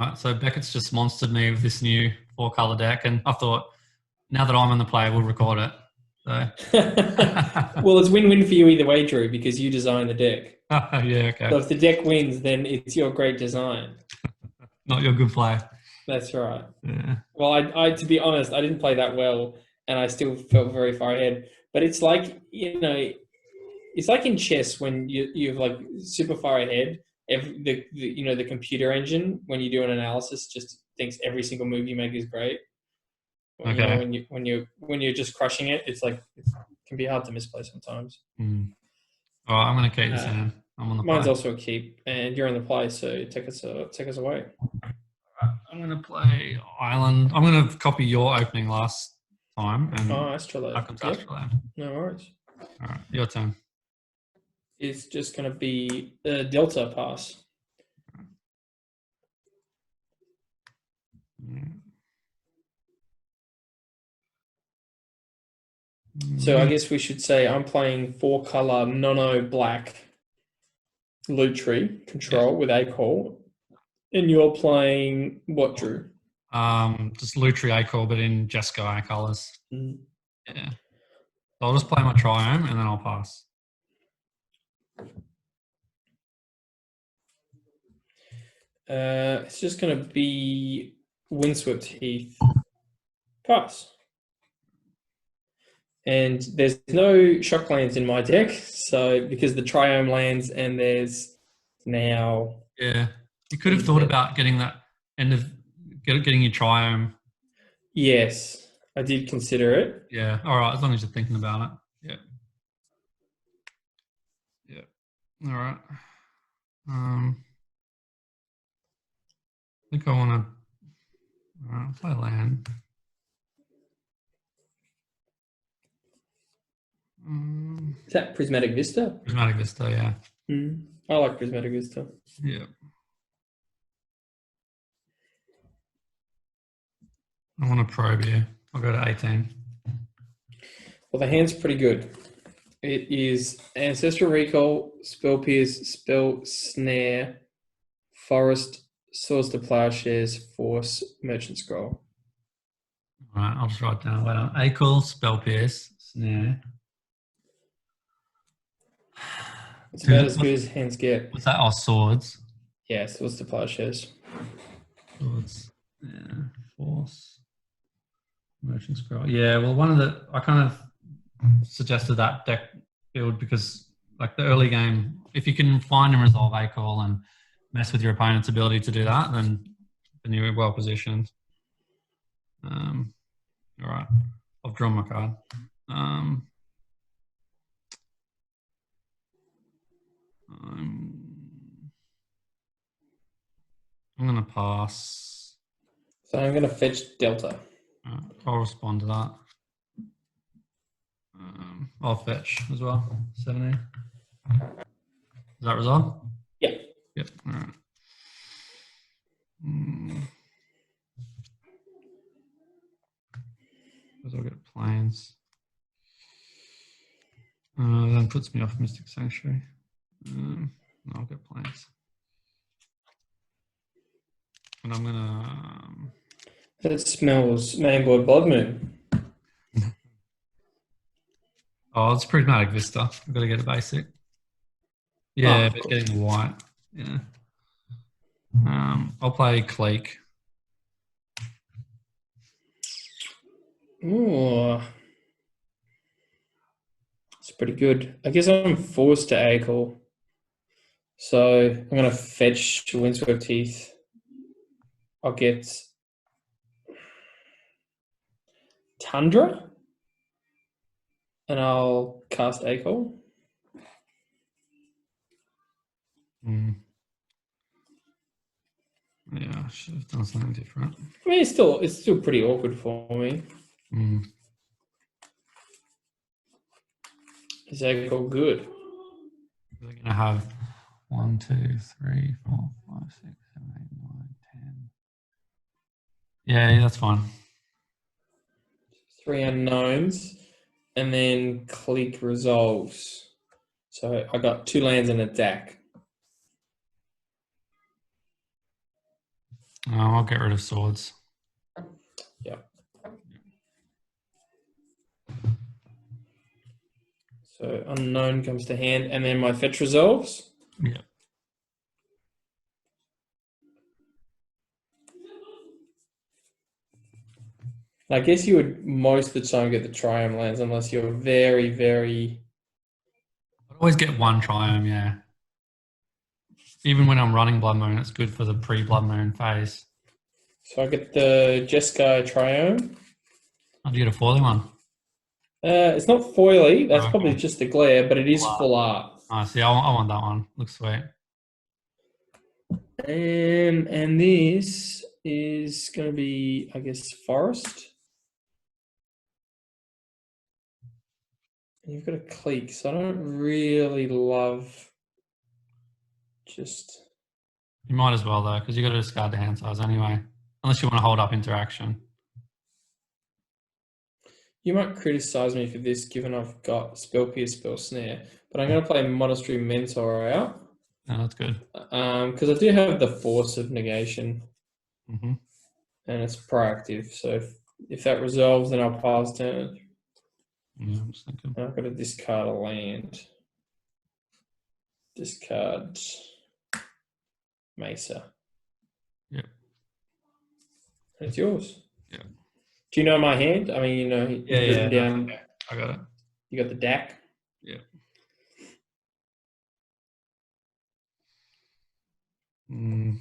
Right, so Beckett's just monstered me with this new 4-color deck, and I thought, now that I'm in the play, we'll record it. So. Well, it's win-win for you either way, Drew, because you design the deck. Yeah, okay. So if the deck wins, then it's your great design. Not your good play. That's right. Yeah. Well, I to be honest, I didn't play that well, and I still felt very far ahead. But it's like, it's like in chess when you're like super far ahead. The computer engine, when you do an analysis, just thinks every single move you make is great. Okay. When you're just crushing it, it's like it can be hard to misplay sometimes. All right, I'm going to keep this hand. I'm on the mine's play. also a keep, and you're on the play, so take us away. I'm going to play Island. I'm going to copy your opening last time. And Astrolabe. Astrolabe. No worries. All right, your turn. It's just going to be a Delta pass. So I guess we should say I'm playing 4-color Nono Black Lutri Control with A-Call. And you're playing what, Drew? Just Lutri A-Call, but in Jesco A colors. Mm. Yeah. So I'll just play my Triome and then I'll pass. It's just going to be Windswept Heath. Pass. And there's no shock lands in my deck, so because the Triome lands and there's now... Yeah. You could have thought about getting that getting your Triome. Yes, I did consider it. Yeah. All right. As long as you're thinking about it. Yeah. Yeah. All right. I think I want to play land. Is that Prismatic Vista? Prismatic Vista, yeah. I like Prismatic Vista. Yeah. I want to probe you. I'll go to 18. Well, the hand's pretty good. It is Ancestral Recall, Spell Pierce, Spell Snare, Forest, Swords to Plowshares, Force, Merchant Scroll. All right, I'll just write down. Wait on. A-Call, Spell Pierce, Snare. It's about as good as hands get. What's that? Oh, Swords. Yeah, Swords to Plowshares. Swords. Yeah. Force. Merchant Scroll. Yeah, well, I kind of suggested that deck build because, like, the early game, if you can find and resolve A-Call and mess with your opponent's ability to do that, then you're well positioned. All right, I've drawn my card. I'm going to pass. So I'm going to fetch Delta. I'll respond to that. I'll fetch as well. 17. Does that resolve? Yeah. Yep. All right. Because I'll get planes. Then puts me off Mystic Sanctuary. I'll get planes. And I'm gonna. That smells Mainboard Blood Moon. Oh, it's Prismatic Vista. I've got to get a basic. Yeah, but getting the white. Yeah. I'll play Clique. Ooh. It's pretty good. I guess I'm forced to A-Call. So I'm going to fetch Windswept Heath. I'll get Tundra. And I'll cast A-Call. Yeah, I should have done something different. I mean, it's still pretty awkward for me. Is A-Call good? We're going to have 1, 2, 3, 4, 5, 6, 7, 8, 9, 10. Yeah, that's fine. 3 unknowns. And then Clique resolves. So I got 2 lands and a deck. Oh, I'll get rid of swords. Yeah. So unknown comes to hand, and then my fetch resolves. Yeah. I guess you would most of the time get the Triome lands unless you're very, very... I always get one Triome, yeah. Even when I'm running Blood Moon, it's good for the pre-Blood Moon phase. So I get the Jeskai Triome. I'll get a foiling one. It's not foily. That's Okay. probably just the glare, but it is full art. Oh, see, I want that one. Looks sweet. And this is going to be, I guess, Forest. And you've got a Clique, so I don't really love just... You might as well, though, because you've got to discard the hand size anyway. Unless you want to hold up interaction. You might criticize me for this, given I've got Spell Pierce, Spell Snare, but I'm going to play Monastery Mentor out. No, that's good. Because I do have the Force of Negation, Mm-hmm. and it's proactive. So if that resolves, then I'll pass turn. Yeah, I'm just thinking. I've got to discard a land. Discard Mesa. Yep. And it's yours. Yeah. Do you know my hand? I mean, you know, Yeah. down. I got it. You got the DAC. Yeah. Mm.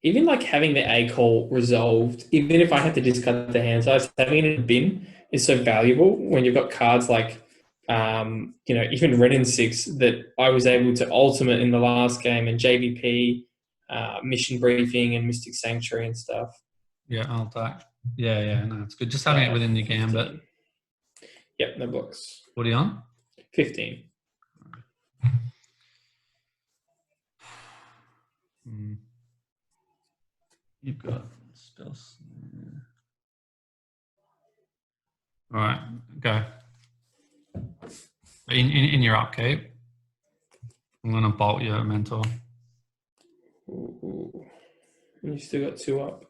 Even like having the A call resolved, even if I had to discard the hand size, having it in a bin is so valuable when you've got cards like, you know, even Red and 6 that I was able to ultimate in the last game, and JVP, Mission Briefing, and Mystic Sanctuary and stuff. Yeah, I'll attack. Yeah, no, it's good. Just having it within your gambit. Yep, no blocks. What are you on? 15. You've got Spell Snare. All right, go. In your upkeep, I'm going to bolt your Mentor. Ooh. And you still got 2 up.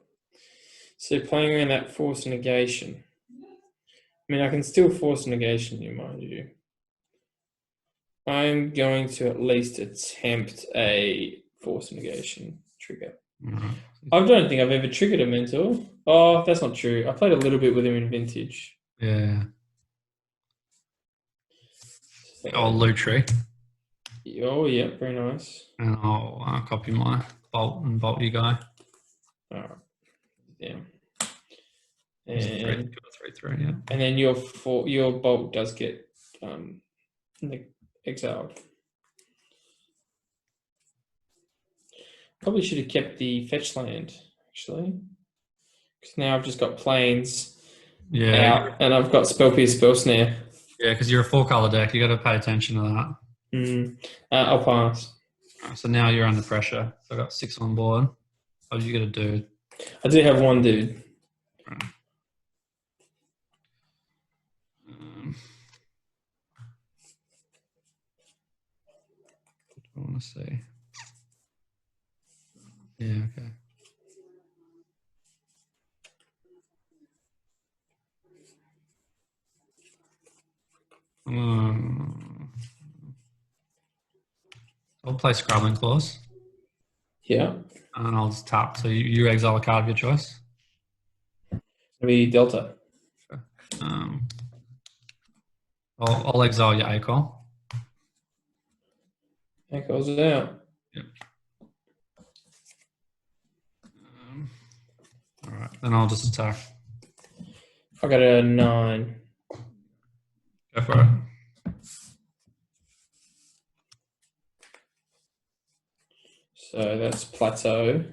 So playing around that Force of Negation. I mean, I can still Force Negation you, mind you. I'm going to at least attempt a Force Negation trigger. Mm-hmm. I don't think I've ever triggered a Mentor. Oh, that's not true. I played a little bit with him in Vintage. Yeah. Oh, Lutri. Oh, yeah, very nice. And I'll copy my bolt and bolt you guy. All right. Yeah. And 3/3, yeah. And then your bolt does get exiled. Probably should have kept the fetch land, actually. Because now I've just got planes out, and I've got Spell Pierce, Spell Snare. Yeah, because you're a 4-color deck. You got to pay attention to that. I'll pass. Right, so now you're under pressure. So I got 6 on board. Oh, you got a dude. I do have one dude. Right. What do I want to say? Yeah, okay. I'll play Scrabbling Claws. Yeah. And I'll just tap. So you exile a card of your choice. Maybe Delta. Sure. I'll exile your ACOL. ACOL's out. Yep. All right. Then I'll just attack. I got a 9. Go for it. So that's Plateau.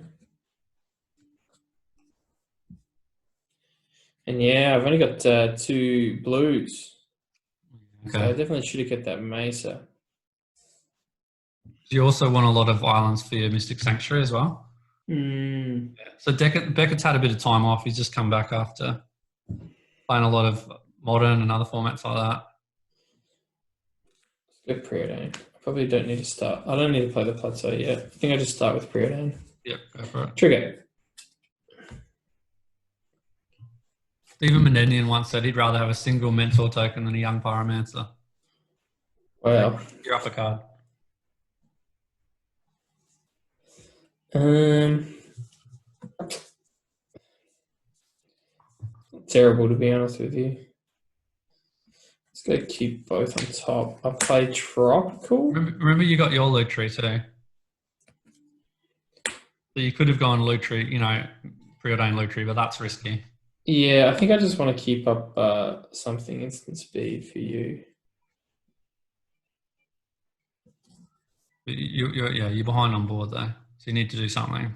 And yeah, I've only got 2 blues. Okay. So I definitely should have kept that Mesa. You also want a lot of islands for your Mystic Sanctuary as well. Yeah. So Beckett's had a bit of time off. He's just come back after playing a lot of Modern and other formats like that. Good preordain. probably don't need to start. I don't need to play the plateau yet. I think I just start with Preordain. Yep, go for it. Trigger. Even Menenian once said he'd rather have a single mentor token than a young pyromancer. Wow. You're up a card. Terrible, to be honest with you. Let's go keep both on top. I play Tropical. Remember you got your loot tree too. So you could have gone loot tree, you know, preordained loot tree, but that's risky. Yeah, I think I just want to keep up something instant speed for you. You're behind on board though, so you need to do something.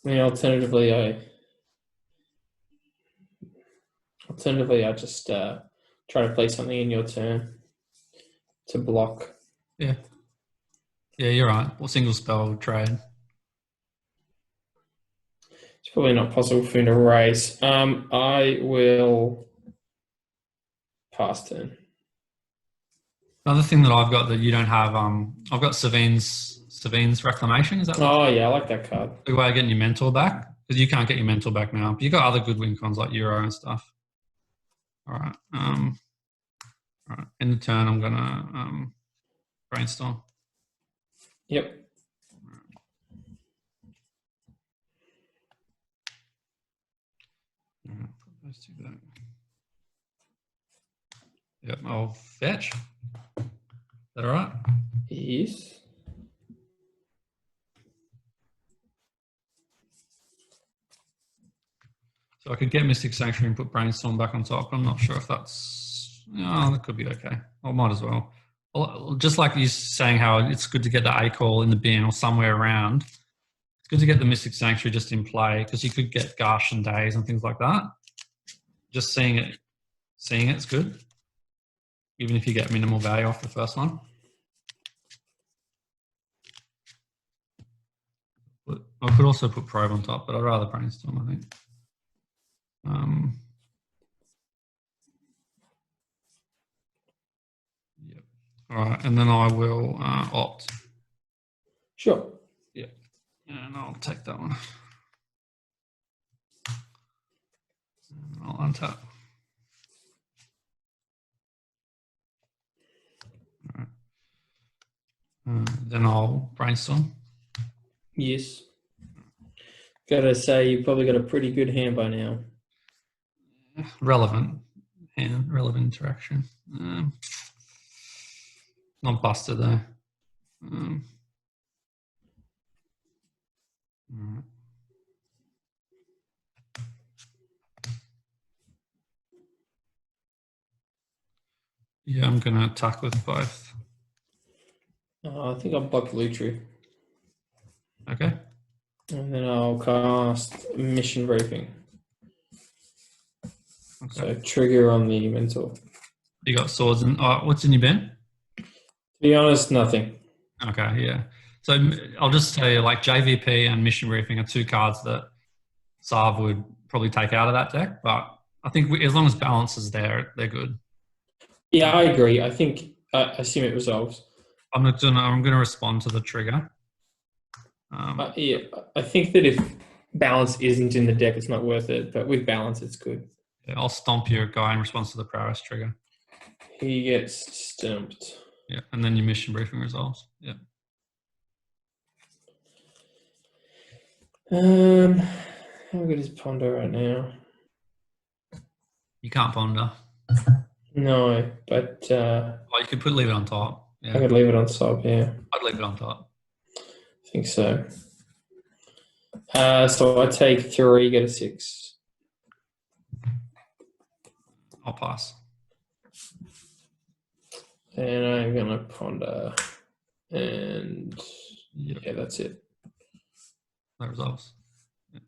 I mean, alternatively, I just try to play something in your turn to block. Yeah. Yeah, you're right. Well, single spell trade. It's probably not possible for me to raise. I will pass turn. Another thing that I've got that you don't have, I've got Savine's Reclamation. Is that? Oh yeah, I like that card. The way of getting your mentor back, because you can't get your mentor back now. But you got other good win cons like Euro and stuff. All right. All right. In the turn, I'm gonna brainstorm. Yep. All right, put those two back. Yep. I'll fetch. Is that all right? Yes. So I could get Mystic Sanctuary and put Brainstorm back on top. I'm not sure if that's... Oh, that could be okay. I might as well. Well, just like you saying how it's good to get the A-Call in the bin or somewhere around, it's good to get the Mystic Sanctuary just in play because you could get Gash and Days and things like that. Just seeing it's good, even if you get minimal value off the first one. But I could also put Probe on top, but I'd rather Brainstorm, I think. Yep. All right, and then I will opt. Sure. Yeah, and I'll take that one. And I'll untap. All right. Then I'll Brainstorm. Yes. Gotta say, you've probably got a pretty good hand by now. Relevant hand, relevant interaction. Not busted though. All right. Yeah, I'm gonna attack with both. I think I'll block Lutri. Okay. And then I'll cast Mission Briefing. Okay. So trigger on the Mentor. You got swords and what's in your bin? To be honest, nothing. Okay, yeah. So I'll just tell you, like JVP and Mission Briefing are two cards that Sarv would probably take out of that deck, but I think as long as balance is there, they're good. Yeah, I agree. I think I assume it resolves. I'm gonna respond to the trigger. Yeah, I think that if balance isn't in the deck, it's not worth it. But with balance, it's good. Yeah, I'll stomp your guy in response to the prowess trigger. He gets stumped. Yeah, and then your Mission Briefing resolves. Yeah. How good is Ponder right now? You can't ponder. No, but Well, you could leave it on top. Yeah. I could leave it on top. Yeah, I'd leave it on top. I think so. So I take 3, get a 6. I'll pass. And I'm gonna Ponder, and Yep. yeah, that's it. That resolves. Yeah.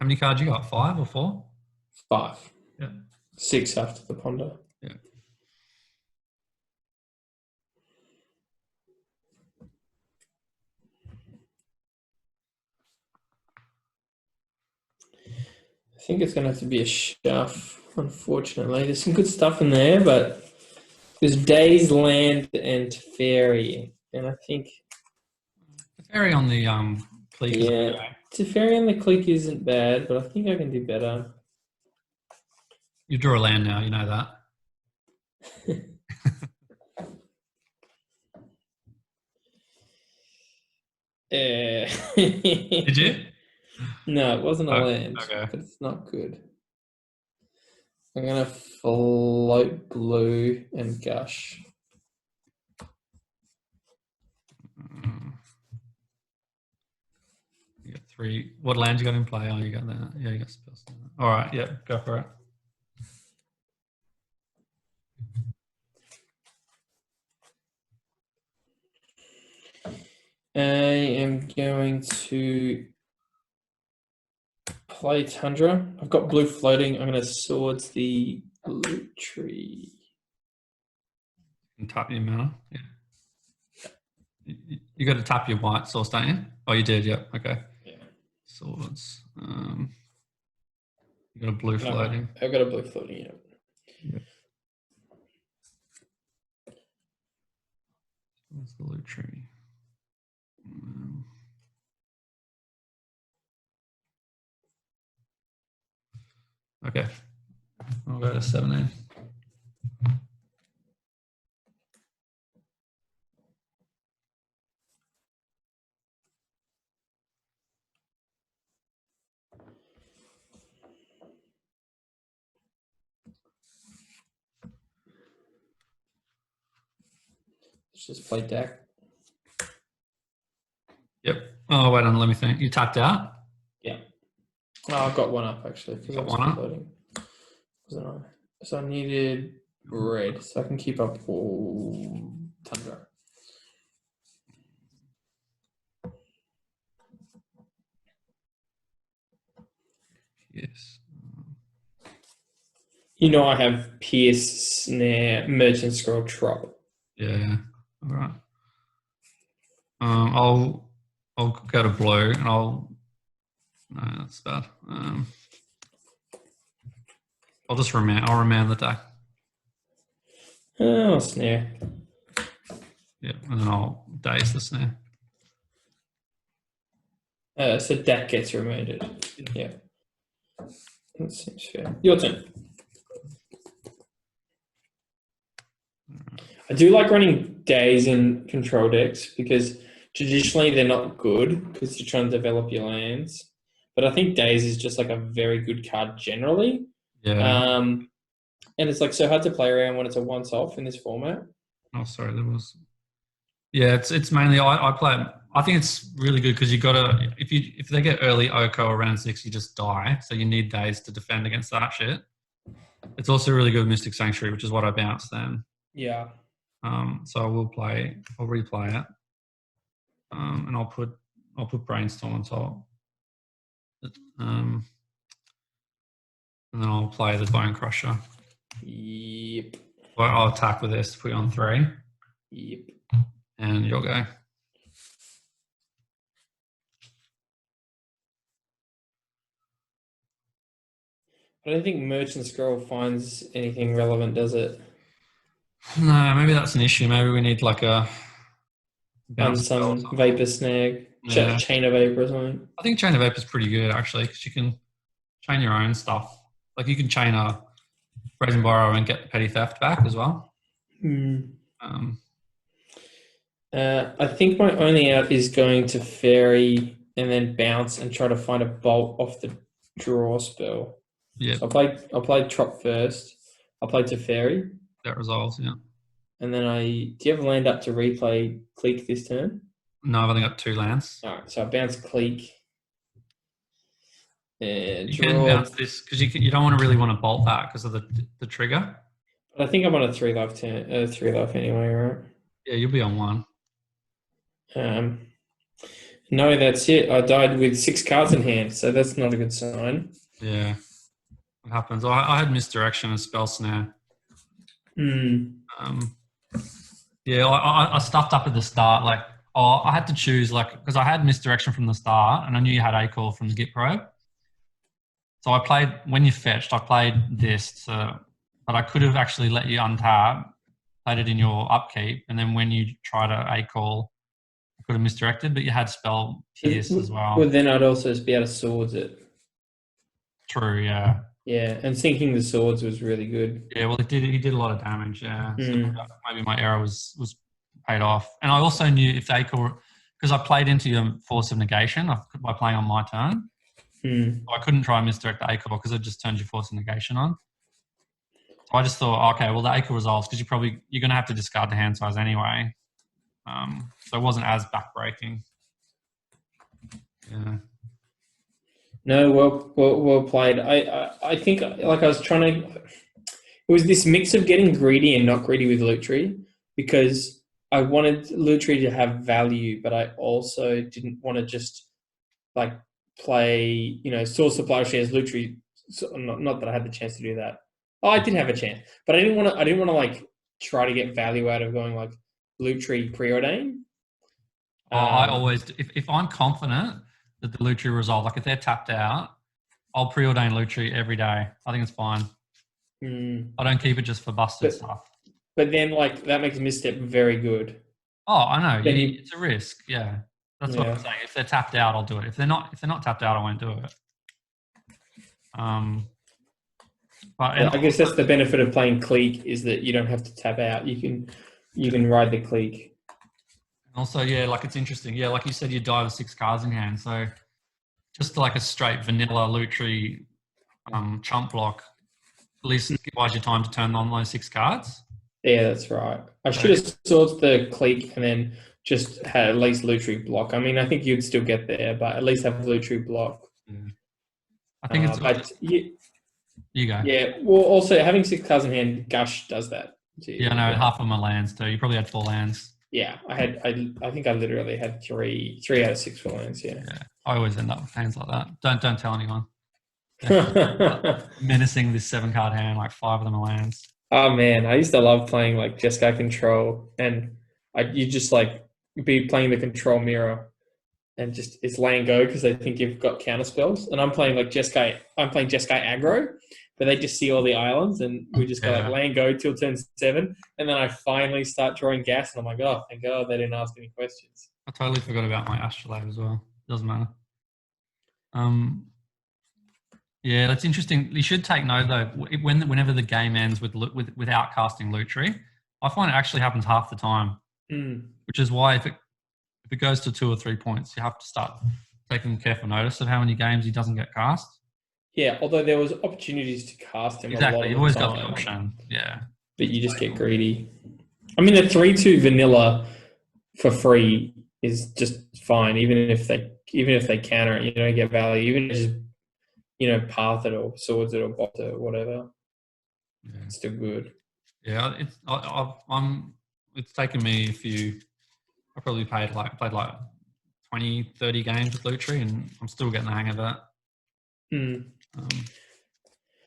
How many cards you got? 5 or 4? 5. Yeah. 6 after the Ponder. Yeah. think it's going to have to be a shove, unfortunately. There's some good stuff in there, but there's Days, Land, and Fairy. And I think... Fairy on the Clique is yeah, Teferi on the Clique isn't bad, but I think I can do better. You draw a land now, you know that. Did you? No, it wasn't a land, okay. but it's not good. I'm going to float blue and gush. You got 3. What land you got in play? Oh, you got that. Yeah, you got Spell Snare. All right, yeah, go for it. I am going to play Tundra. I've got blue floating. I'm going to Swords the Blue Tree. And tap your mana. Yeah. You got to tap your white source, don't you? Oh, you did. Yep. Okay. Yeah. Swords. You got a blue floating. I've got a blue floating. Yeah. Yep. What's the blue tree? Okay. I'll go to 17. Let's just play deck. Yep. Oh, wait on. Let me think. You tapped out? Yeah. Oh, I've got one up actually. Got one up? Wasn't I? So I needed red, so I can keep up all Tundra. Yes. You know I have Pierce, Snare, Merchant Scroll, Trop. Yeah. All right. I'll go to blue and no, that's bad. I'll just remand. I'll remand the deck. Oh, Snare. Yeah, and then I'll daze the snare. So deck gets remanded. Yeah. That seems fair. Your turn. I do like running days in control decks because traditionally they're not good because you're trying to develop your lands. But I think days is just like a very good card generally. Yeah. And it's like so hard to play around when it's a once off in this format. Oh, sorry, there was. Yeah, it's mainly I play it. I think it's really good because you got to if they get early Oko around 6, you just die. So you need days to defend against that shit. It's also really good with Mystic Sanctuary, which is what I bounced then. Yeah. So I'll replay it, and I'll put Brainstorm on top, and then I'll play the Bone Crusher. Yep. I'll attack with this to put you on 3. Yep. And you'll go. I don't think Merchant Scroll finds anything relevant, does it? No, maybe that's an issue. Maybe we need like a some Vapor Snag, Yeah. Chain of Vapor or something. I think Chain of Vapor is pretty good actually because you can chain your own stuff. Like you can chain a Brazen Borrow and get Petty Theft back as well. I think my only out is going to Fairy and then bounce and try to find a bolt off the draw spell. Yeah. So I played Trop first. I played Teferi. That resolves, yeah. And then do you have a land up to replay Clique this turn? No, I've only got 2 lands. All right, so I bounce Clique. And You draw. can bounce this because you don't really want to bolt that because of the trigger. But I think I'm on a 3 life turn, 3 life anyway, right? Yeah, you'll be on 1. No, that's it. I died with 6 cards in hand, so that's not a good sign. Yeah, it happens. I had Misdirection and Spell Snare. Yeah, I stuffed up at the start. Like, I had to choose because I had Misdirection from the start, and I knew you had A-Call from the Git Probe. So I played, when you fetched, I played this, but I could have actually let you untap, played it in your upkeep, and then when you try to A-call, I could have misdirected, but you had Spell Pierce as well. Well, then I'd also be able to swords it. True, yeah. Yeah, and sinking the swords was really good. Yeah, well, he did a lot of damage, yeah. So maybe my error was paid off. And I also knew if they could, because I played into your Force of Negation by playing on my turn. So I couldn't try and misdirect the A-Core because it just turns your Force of Negation on. So I just thought, okay, well, the A-Core resolves because you're going to have to discard the hand size anyway. So it wasn't as backbreaking. Yeah. No, well played. I think like I was trying to. It was this mix of getting greedy and not greedy with Loot Tree because I wanted Loot Tree to have value, but I also didn't want to just like play, Source Supply Shares Loot Tree. So, not that I had the chance to do that. Oh, I did have a chance, but I didn't want to like try to get value out of going like Loot Tree Preordain. I always, if I'm confident that the Loot Tree resolve, like if they're tapped out, I'll preordain Loot Tree every day. I think it's fine. I don't keep it just for busted stuff. But then, like, that makes Misstep very good. Oh, I know. It's a risk. Yeah, that's what I'm saying. If they're tapped out, I'll do it. If they're not tapped out, I won't do it. But I guess that's the benefit of playing Clique is that you don't have to tap out. You can ride the Clique. Also, yeah, like it's interesting. Yeah, like you said, you die with 6 cards in hand. So just like a straight vanilla Loot Tree chump block, at least buys you time to turn on those 6 cards. Yeah, that's right. I should have sorted the Clique and then just had at least Loot Tree block. I mean, I think you'd still get there, but at least have Loot Tree block. Yeah. I think it's... You go. Yeah, well, also having 6 cards in hand, Gush does that. Yeah, I know, half of my lands too. You probably had 4 lands. Yeah, I think I literally had 3 out of 6 full lands, yeah. I always end up with hands like that. Don't tell anyone. Menacing this 7-card hand, like 5 of them are lands. Oh man, I used to love playing like Jeskai Control, and you just like be playing the Control Mirror, and just it's land go because they think you've got counter spells, and I'm playing Jeskai aggro, but they just see all the islands, and we just go like land go till turn 7, and then I finally start drawing gas, and I'm like, oh, thank God they didn't ask any questions. I totally forgot about my Astrolabe as well. Doesn't matter. Yeah, that's interesting. You should take note though. Whenever the game ends without casting Loot Tree, I find it actually happens half the time. Which is why if it goes to 2 or 3 points, you have to start taking careful notice of how many games he doesn't get cast. Yeah, although there was opportunities to cast him. Exactly, you always got the option. Yeah, but you just get greedy. I mean, the 3/2 vanilla for free is just fine, even if they counter it, you don't get value. Even if just path it or swords it or bot it or whatever. Yeah. It's still good. Yeah, it's taken me a few. I probably played like 20, 30 games with Loot Tree, and I'm still getting the hang of that.